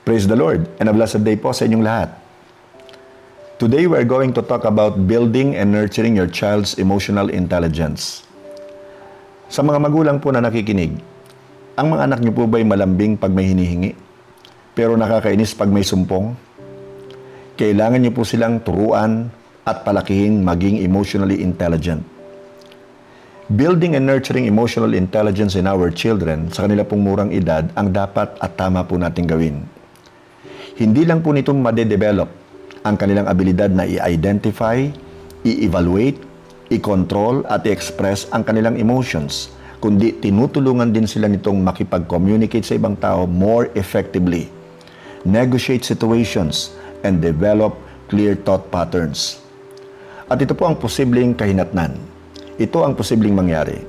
Praise the Lord and a blessed day po sa inyong lahat. Today we are going to talk about building and nurturing your child's emotional intelligence. Sa mga magulang po na nakikinig, ang mga anak niyo po ba'y malambing pag may hinihingi? Pero nakakainis pag may sumpong? Kailangan niyo po silang turuan at palakihin maging emotionally intelligent. Building and nurturing emotional intelligence in our children sa kanila pong murang edad ang dapat at tama po natin gawin. Hindi lang po nitong madedevelop ang kanilang abilidad na i-identify, i-evaluate, i-control at i-express ang kanilang emotions, kundi tinutulungan din sila nitong makipag-communicate sa ibang tao more effectively, negotiate situations, and develop clear thought patterns. At ito po ang posibleng kahinatnan. Ito ang posibleng mangyari.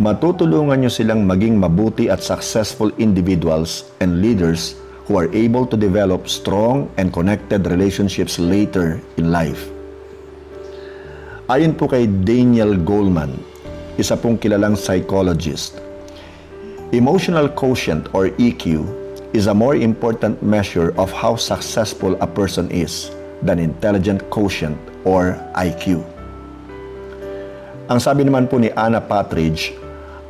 Matutulungan nyo silang maging mabuti at successful individuals and leaders who are able to develop strong and connected relationships later in life. Ayon po kay Daniel Goleman, isa pong kilalang psychologist, emotional quotient or EQ is a more important measure of how successful a person is than intelligent quotient or IQ. Ang sabi naman po ni Anna Partridge,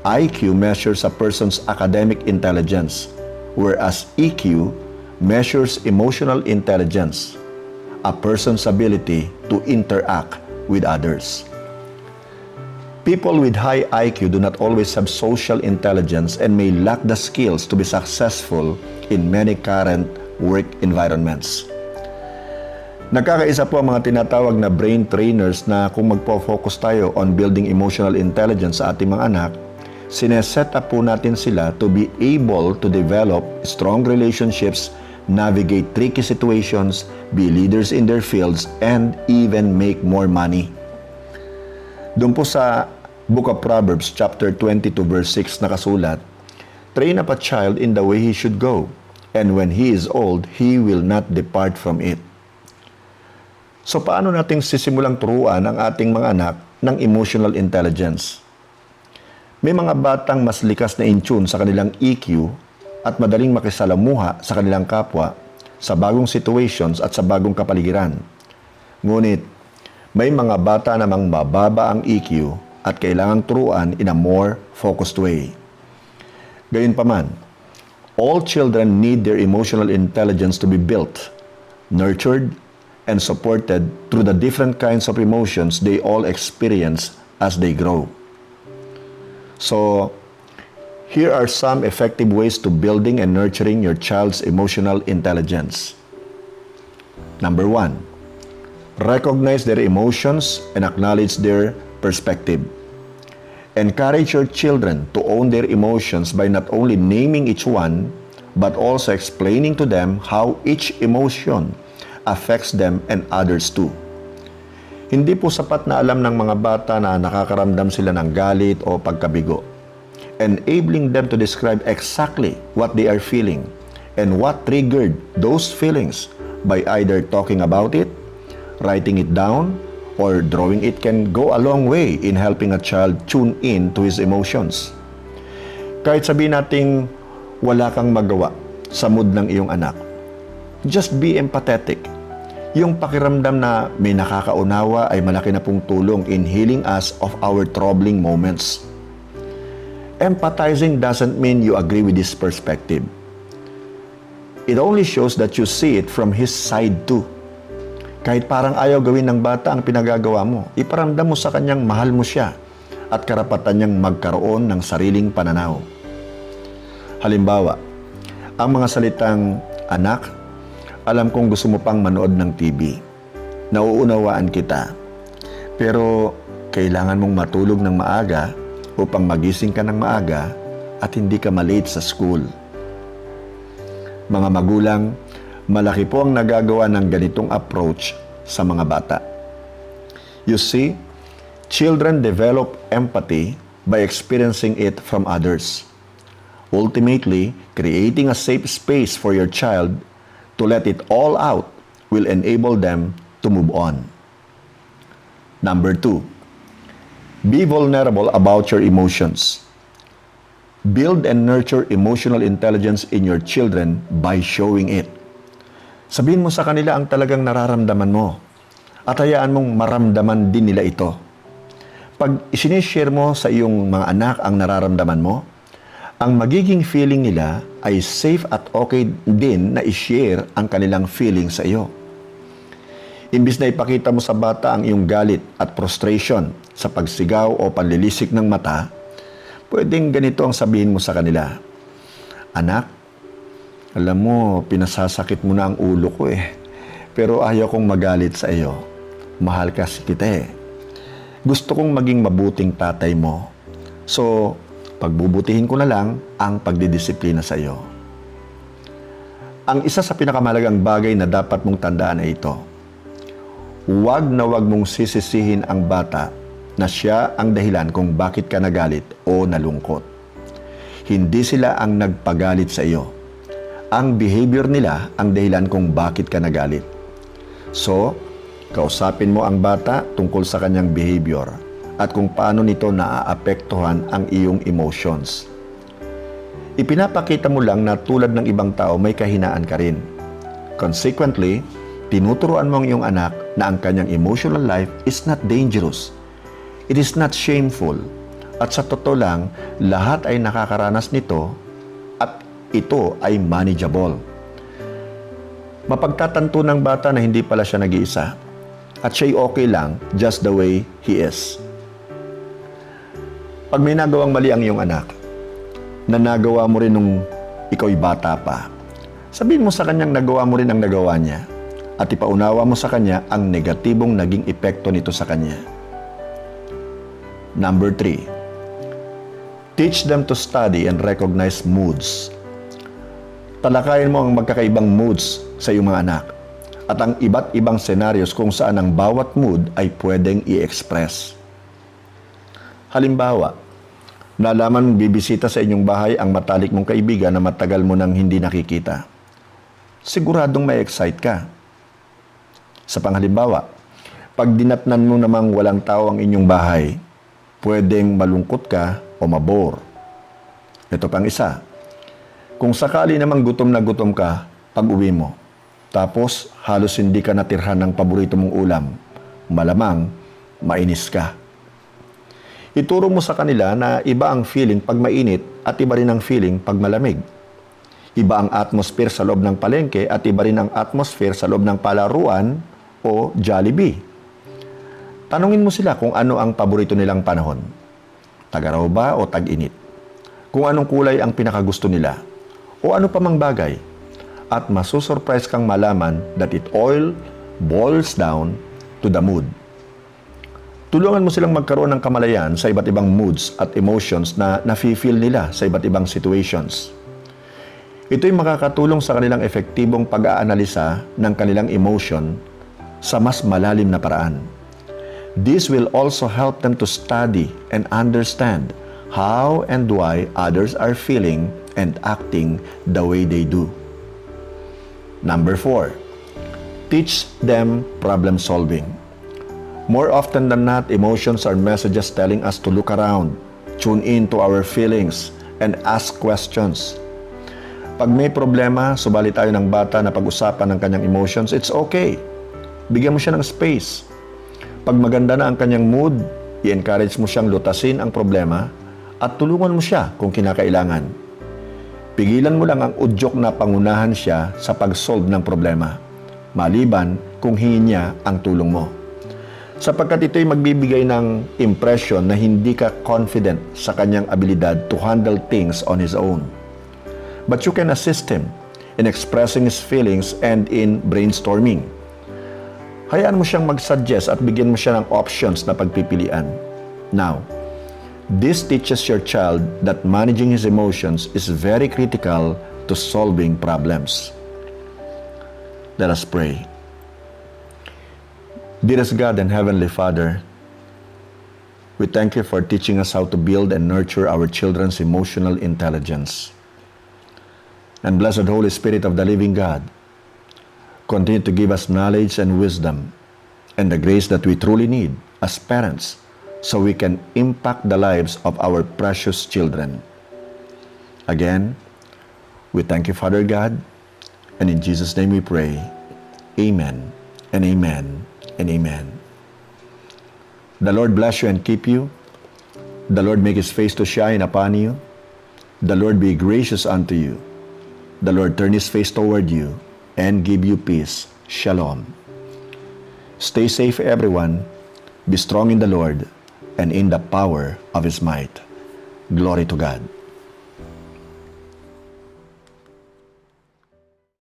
IQ measures a person's academic intelligence, whereas EQ measures emotional intelligence, a person's ability to interact with others. People with high IQ do not always have social intelligence and may lack the skills to be successful in many current work environments. Nagkakaisa po ang mga tinatawag na brain trainers na kung magpo-focus tayo on building emotional intelligence sa ating mga anak, sineset up po natin sila to be able to develop strong relationships, navigate tricky situations, be leaders in their fields, and even make more money. Doon po sa Book of Proverbs, chapter 22, verse 6 nakasulat, "Train up a child in the way he should go, and when he is old, he will not depart from it." So paano nating sisimulang turuan ang ating mga anak ng emotional intelligence? May mga batang mas likas na in-tune sa kanilang EQ at madaling makisalamuha sa kanilang kapwa sa bagong situations at sa bagong kapaligiran. Ngunit, may mga bata namang mababa ang EQ at kailangang turuan in a more focused way. Gayunpaman, all children need their emotional intelligence to be built, nurtured, and supported through the different kinds of emotions they all experience as they grow. So, here are some effective ways to building and nurturing your child's emotional intelligence. Number 1, recognize their emotions and acknowledge their perspective. Encourage your children to own their emotions by not only naming each one, but also explaining to them how each emotion affects them and others too. Hindi po sapat na alam ng mga bata na nakakaramdam sila ng galit o pagkabigo. Enabling them to describe exactly what they are feeling and what triggered those feelings by either talking about it, writing it down, or drawing it can go a long way in helping a child tune in to his emotions. Kahit sabihin nating wala kang magawa sa mood ng iyong anak, just be empathetic. Yung pakiramdam na may nakakaunawa ay malaki na pong tulong in healing us of our troubling moments. Empathizing doesn't mean you agree with his perspective. It only shows that you see it from his side too. Kahit parang ayaw gawin ng bata ang pinagagawa mo, iparamdam mo sa kanyang mahal mo siya at karapatan niyang magkaroon ng sariling pananaw. Halimbawa, ang mga salitang, "Anak, alam kong gusto mo pang manood ng TV. Nauunawaan kita. Pero kailangan mong matulog ng maaga upang magising ka ng maaga at hindi ka malate sa school." Mga magulang, malaki po ang nagagawa ng ganitong approach sa mga bata. You see, children develop empathy by experiencing it from others. Ultimately, creating a safe space for your child to let it all out will enable them to move on. Number 2, be vulnerable about your emotions. Build and nurture emotional intelligence in your children by showing it. Sabihin mo sa kanila ang talagang nararamdaman mo at hayaan mong maramdaman din nila ito. Pag isinishare mo sa iyong mga anak ang nararamdaman mo, ang magiging feeling nila ay safe at okay din na i-share ang kanilang feeling sa iyo. Imbis na ipakita mo sa bata ang iyong galit at frustration sa pagsigaw o panlilisik ng mata, pwedeng ganito ang sabihin mo sa kanila. Anak, alam mo, pinasasakit mo na ang ulo ko eh. Pero ayaw kong magalit sa iyo. Mahal kasi kita eh. Gusto kong maging mabuting tatay mo. So, pagbubutihin ko na lang ang pagdidisiplina sa iyo. Ang isa sa pinakamahalagang bagay na dapat mong tandaan ay ito. Huwag na huwag mong sisisihin ang bata na siya ang dahilan kung bakit ka nagalit o nalungkot. Hindi sila ang nagpagalit sa iyo. Ang behavior nila ang dahilan kung bakit ka nagalit. So, kausapin mo ang bata tungkol sa kanyang behavior at kung paano nito naaapektuhan ang iyong emotions. Ipinapakita mo lang na tulad ng ibang tao may kahinaan ka rin. Consequently, tinuturuan mo ang iyong anak na ang kanyang emotional life is not dangerous. It is not shameful. At sa totoo lang, lahat ay nakakaranas nito at ito ay manageable. Mapagtatanto ng bata na hindi pala siya nag-iisa at siya'y okay lang just the way he is. Pag may nagawang mali ang iyong anak, na nagawa mo rin nung ikaw'y bata pa, sabihin mo sa kanyang nagawa mo rin ang nagawa niya at ipaunawa mo sa kanya ang negatibong naging epekto nito sa kanya. Number 3, teach them to study and recognize moods. Talakayin mo ang magkakaibang moods sa iyong mga anak at ang iba't ibang scenarios kung saan ang bawat mood ay pwedeng i-express. Halimbawa, nalaman bibisita sa inyong bahay ang matalik mong kaibigan na matagal mo nang hindi nakikita. Siguradong may excite ka. Sa panghalimbawa, pag dinatnan mo namang walang tao ang inyong bahay, pwedeng malungkot ka o mabore. Ito pang isa. Kung sakali namang gutom na gutom ka pag uwi mo, tapos halos hindi ka natirhan ng paborito mong ulam, malamang mainis ka. Ituro mo sa kanila na iba ang feeling pag mainit at iba rin ang feeling pag malamig. Iba ang atmosphere sa loob ng palengke at iba rin ang atmosphere sa loob ng palaruan o Jollibee. Tanungin mo sila kung ano ang paborito nilang panahon. Tag-araw ba o tag-init? Kung anong kulay ang pinakagusto nila o ano pa mang bagay. At masusurprise kang malaman that it all boils down to the mood. Tulungan mo silang magkaroon ng kamalayan sa iba't ibang moods at emotions na nafe-feel nila sa iba't ibang situations. Ito'y makakatulong sa kanilang epektibong pag-aanalisa ng kanilang emotion sa mas malalim na paraan. This will also help them to study and understand how and why others are feeling and acting the way they do. Number 4, teach them problem solving. More often than not, emotions are messages telling us to look around, tune in to our feelings, and ask questions. Pag may problema, subali tayo ng bata na pag-usapan ng kanyang emotions, it's okay. Bigyan mo siya ng space. Pag maganda na ang kanyang mood, i-encourage mo siyang lutasin ang problema at tulungan mo siya kung kinakailangan. Pigilan mo lang ang udyok na pangunahan siya sa pag-solve ng problema, maliban kung hingin niya ang tulong mo. Sapagkat ito'y magbibigay ng impression na hindi ka confident sa kanyang abilidad to handle things on his own. But you can assist him in expressing his feelings and in brainstorming. Hayaan mo siyang mag-suggest at bigyan mo siya ng options na pagpipilian. Now, this teaches your child that managing his emotions is very critical to solving problems. Let us pray. Dearest God and Heavenly Father, we thank you for teaching us how to build and nurture our children's emotional intelligence. And blessed Holy Spirit of the living God, continue to give us knowledge and wisdom and the grace that we truly need as parents so we can impact the lives of our precious children. Again, we thank you, Father God, and in Jesus' name we pray. Amen and amen and amen. The Lord bless you and keep you. The Lord make His face to shine upon you. The Lord be gracious unto you. The Lord turn His face toward you and give you peace. Shalom. Stay safe, everyone. Be strong in the Lord and in the power of His might. Glory to God.